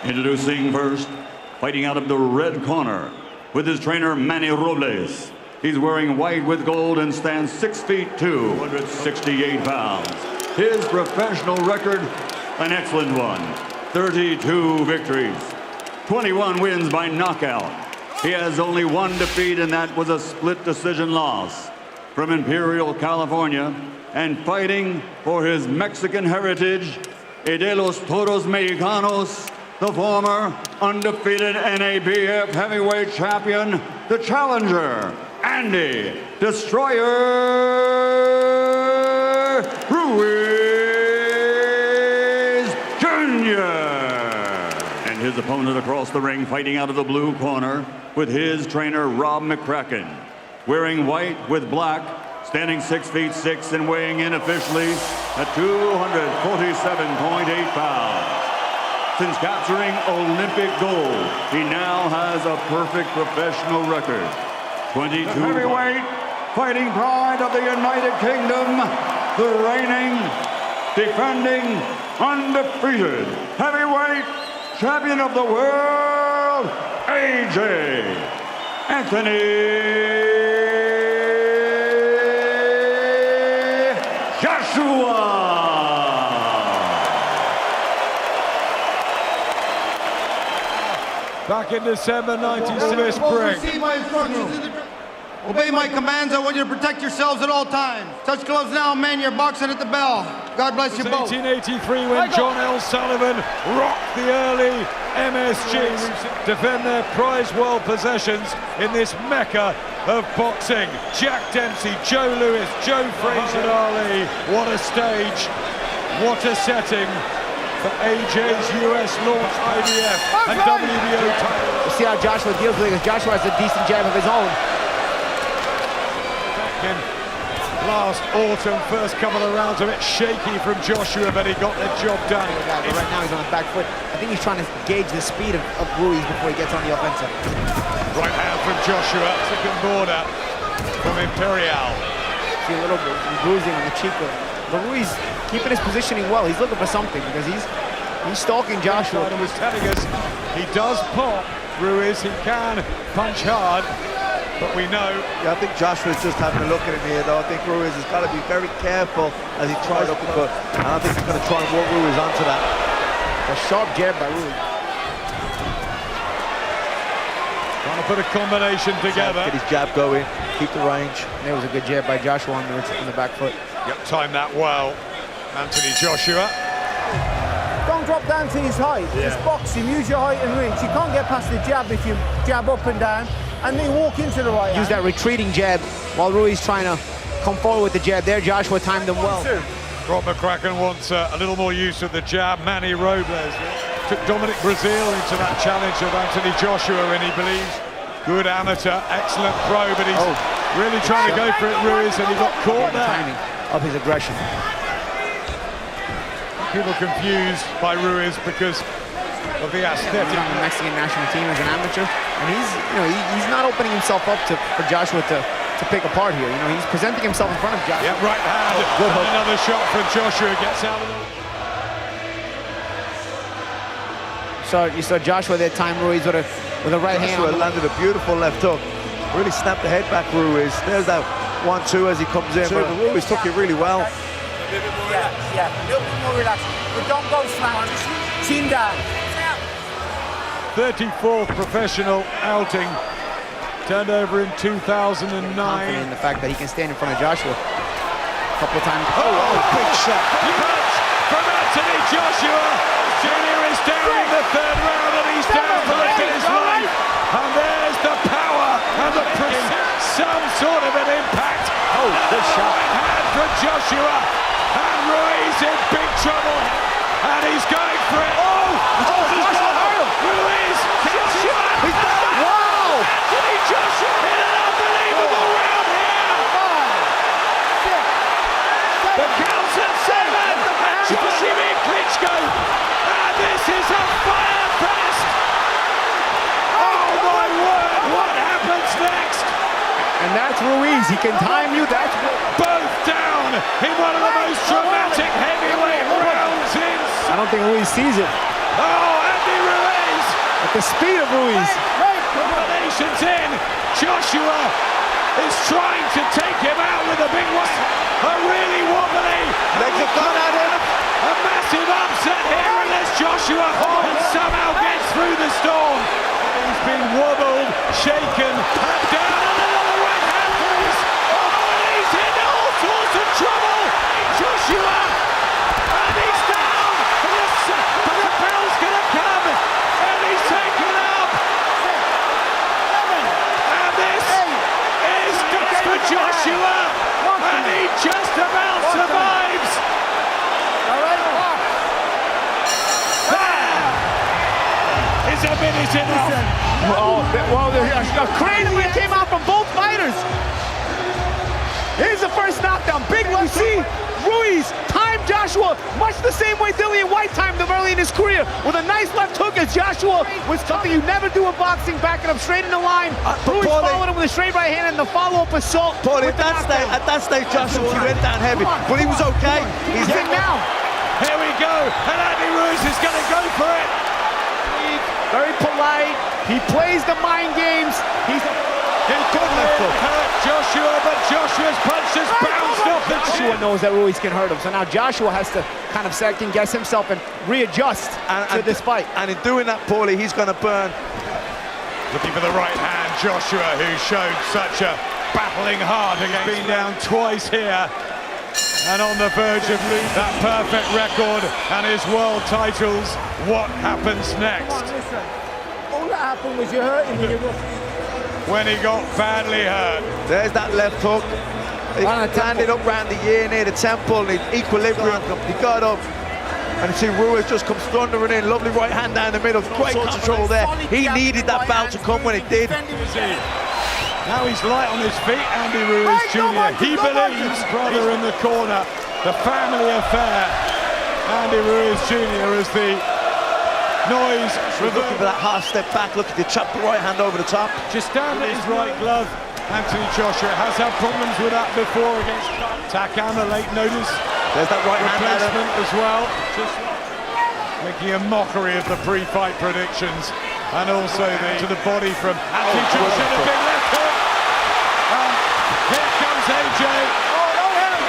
Introducing first, fighting out of the red corner, with his trainer Manny Robles. He's wearing white with gold and stands 6 feet 268 pounds. His professional record, an excellent one. 32 victories, 21 wins by knockout. He has only one defeat, and that was a split decision loss. From Imperial, California, and fighting for his Mexican heritage, y de los Toros Mexicanos, the former undefeated NABF heavyweight champion, the challenger, Andy Destroyer Ruiz Jr. And his opponent across the ring, fighting out of the blue corner, with his trainer Rob McCracken, wearing white with black, standing 6 feet 6 and weighing in officially at 247.8 pounds. Since capturing Olympic gold, he now has a perfect professional record. 22 heavyweight fighting pride of the United Kingdom, the reigning, defending, undefeated heavyweight champion of the world, AJ Anthony back in December 96 spring. Obey my commands. I want you to protect yourselves at all times. Touch gloves now, men. You're boxing at the bell. God bless you both. 1883 when John L. Sullivan rocked the early MSGs, defend their prized world possessions in this mecca of boxing. Jack Dempsey, Joe Louis, Joe Frazier Ali. What a stage, what a setting for AJ's US launch IBF and WBO title. We'll see how Joshua deals with it, because Joshua has a decent jab of his own. Back in last autumn, first couple of rounds a bit shaky from Joshua, but he got the job done. Right now he's on his back foot. I think he's trying to gauge the speed of Ruiz before he gets on the offensive. Right hand from Joshua, second border from Imperial. See a little bit bruising on the cheek, but Ruiz keeping his positioning well. He's looking for something, because he's stalking Joshua. He was telling us he does pop, Ruiz. He can punch hard, but we know. Yeah, I think Joshua's just having a look at him here, though. I think Ruiz has got to be very careful as he tries to uppercut. And I think he's going to try and walk Ruiz onto that. A sharp jab by Ruiz. Trying to put a combination together. Get his jab going, keep the range. There was a good jab by Joshua on the back foot. Yep, timed that well. Anthony Joshua. Don't drop down to his height. Just box him, use your height and reach. You can't get past the jab if you jab up and down and then walk into the right Use hand. that retreating jab while Ruiz trying to come forward with the jab there. Joshua timed him well. Rob McCracken wants a little more use of the jab. Manny Robles took Dominic Brazil into that challenge of Anthony Joshua, and he believes good amateur, excellent pro, but he's really trying to go for it, Ruiz, and he got caught there. Timing of his aggression. People confused by Ruiz because of the aesthetic. He's on the Mexican national team as an amateur, and he's not opening himself up for Joshua to pick apart here. He's presenting himself in front of Joshua. Yeah, right hand. Good hook. Another shot from Joshua, gets out of the... You saw Joshua there time Ruiz with a right hand. Joshua landed a beautiful left hook. Really snapped the head back, Ruiz. There's that 1-2 as he comes in, but Ruiz took it really well. Yeah, a little bit more relaxed. But don't go flat, just chin down. 34th professional outing, turned over in 2009. Confident in the fact that he can stand in front of Joshua a couple of times. Big shot. Punch from Anthony Joshua. Junior is down in the third round, and he's down for the finish line. And there's the power and the some sort of an impact. Good shot. Hand from Joshua, and Ruiz in big trouble, and he's going for it. Ruiz, Wow! Anthony Joshua hit an unbelievable round here. The count's at 7. Joshua Klitschko, and this is a fire fest. Oh my word! What happens next? And that's Ruiz. He can time you. That's Both down in one of the most dramatic heavyweight rounds in... I don't think Ruiz sees it. Oh, Andy Ruiz! the speed of Ruiz. Combinations in. Joshua is trying to take him out with a big one. A really wobbly. Legs have gone at him. A massive upset here unless Joshua and somehow gets through the storm. He's been wobbled, shaken, tapped down, and another right hand Ruiz. Oh, and he's in all sorts of trouble. Joshua, and he's down. But the bell's gonna come, and he's taken up. And this is good for Joshua, and he just about survives. There is a minute enough. Well, a crazy came out from both fighters. Here's the first knockdown. Big one. You see, Ruiz timed Joshua much the same way Dillian White timed him early in his career, with a nice left hook as Joshua was something you never do in boxing, backing up straight in the line. Ruiz followed him with a straight right hand and the follow-up assault. Paul, at that stage, Joshua, he went down heavy, but he was okay. He's in now. Here we go, and Andy Ruiz is going to go for it. Very polite. He plays the mind games. He couldn't hurt Joshua, but Joshua's punch just bounced off the chin. Joshua knows that Ruiz can hurt him, so now Joshua has to kind of second guess himself and readjust to this fight. And in doing that, Paulie, he's going to burn. Looking for the right hand, Joshua, who showed such a battling heart against. Been down twice here, and on the verge of losing that perfect record and his world titles. What happens next? Listen, all that happened was you hurt him. When he got badly hurt. There's that left hook. He landed up round the ear near the temple, and equilibrium. He got up, and you see Ruiz just comes thundering in. Lovely right hand down the middle. Great control there. He needed that bout to come when it did. Now he's light on his feet, Andy Ruiz Jr. He believes brother in the corner. The family affair. Andy Ruiz Jr. as the noise. Looking for that half step back, looking to chop the right hand over the top. Just down at his right glove. Anthony Joshua has had problems with that before against Takam, a late notice. There's that right hand replacement as well. Just making a mockery of the pre-fight predictions. And also to the body from Anthony Joshua, the big left hook. And here comes AJ.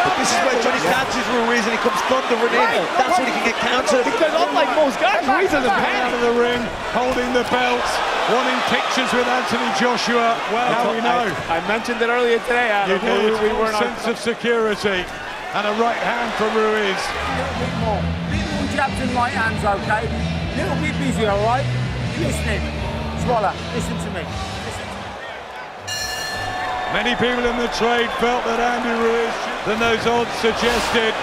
But this is where Johnny catches Ruiz and he comes thundering in. That's when he can get countered. Because unlike most guys, Ruiz doesn't out of the ring, holding the belts, wanting pictures with Anthony Joshua. Well, now we know. I mentioned it earlier today. You need a sense of security and a right hand from Ruiz. A little bit more. Little jabs and right hands, okay? A little bit busy, all right? Listening. Swallow, listen to me. Many people in the trade felt that Andy Ruiz, than those odds suggested.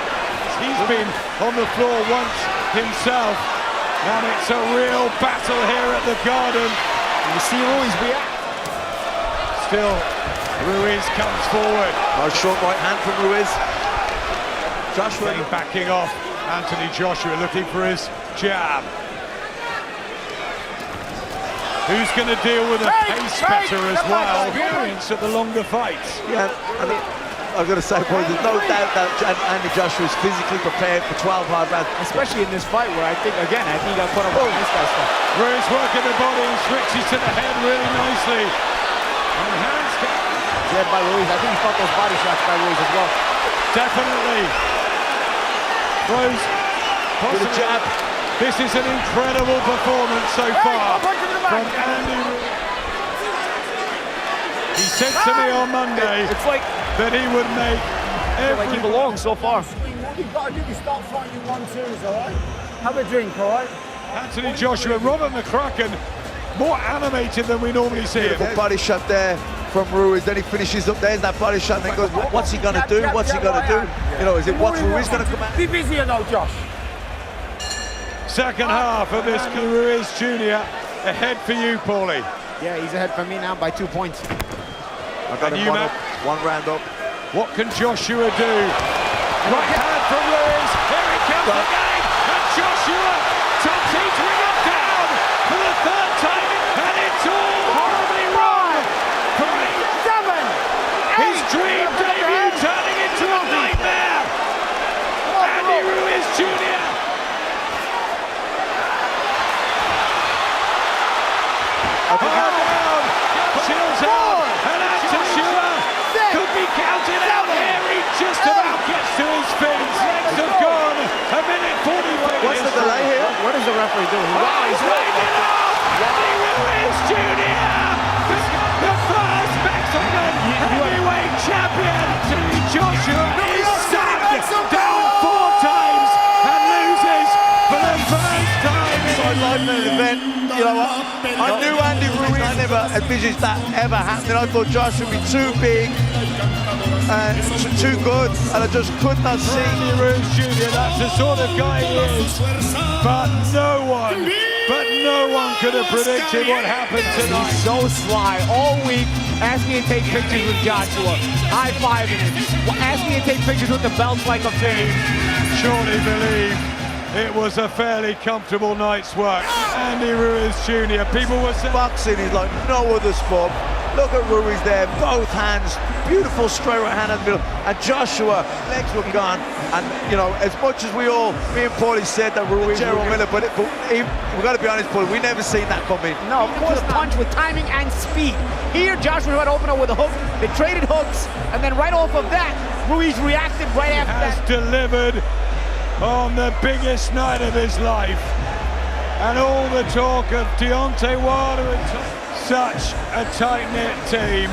He's been on the floor once himself, and it's a real battle here at the Garden. You see Ruiz react. Still, Ruiz comes forward. Nice short right hand from Ruiz. Joshua backing off. Anthony Joshua looking for his jab. Who's going to deal with a pace better as well? Experience at the longer fights. Yeah, I mean, I've got to say, boy, there's no doubt that Andy Joshua is physically prepared for 12 hard rounds. Especially in this fight where I think he got caught up with this guy's stuff. Ruiz working the body and switches to the head really nicely. And hands led by Ruiz. I think he felt those body shots by Ruiz as well. Definitely. Throws with a jab. This is an incredible performance so far from Andy Ruiz. He said to me on Monday that he would make every... Like he belongs so far. What you've got to do is start fighting 1-2s, all right? Have a drink, all right? Anthony Joshua, Robert McCracken, more animated than we normally see him. Beautiful body shot there from Ruiz. Then he finishes up. There's that body shot. And then goes, what's he going to do? What's he going to do? You know, is it what's Ruiz going to come out? Be busier though, Josh. Second half of this Ruiz Jr. ahead for you, Paulie. Yeah, he's ahead for me now by 2 points. I got him one round up. What can Joshua do? Right hand from Ruiz. Here he comes again. And Joshua tops his ring up down for the third time. And it's all horribly wrong. 3, 7, his dream debut turning into a nightmare. Andy Ruiz Jr. referee doing? Wow, he's right. Andy Ruiz Jr., the first Mexican heavyweight champion. Joshua is sacked down 4 times and loses for the first time in I like the event. You know what? I knew Andy Ruiz. I never envisaged that ever happening. I thought Josh would be too big and too good, and I just could not see. Andy Ruiz Jr., that's the sort of guy he is. But no one could have predicted what happened tonight. He's so sly all week, asking to take pictures with Joshua, high-fiving him, asking to take pictures with the belts like a fan. Surely believe it was a fairly comfortable night's work. Andy Ruiz Jr., people were saying Boxing is like no other sport. Look at Ruiz there, both hands, beautiful straight right hand in the middle, and Joshua, legs were gone. And you know, as much as me and Paulie said that Ruiz, Gerald Miller, but we've got to be honest, Paulie, we never seen that coming. No, of course, punch with timing and speed. Here, Joshua had to open up with a hook. They traded hooks, and then right off of that, Ruiz reacted right after has that. delivered on the biggest night of his life. And all the talk of Deontay Wilder and such a tight-knit team.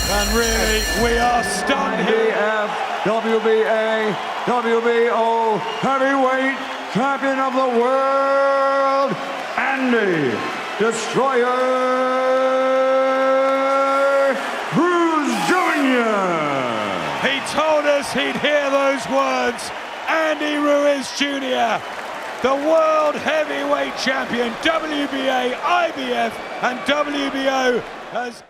And really, we are stunned here. WBA, WBO heavyweight champion of the world, Andy Destroyer Ruiz Jr. He told us he'd hear those words. Andy Ruiz Jr., the world heavyweight champion, WBA, IBF, and WBO has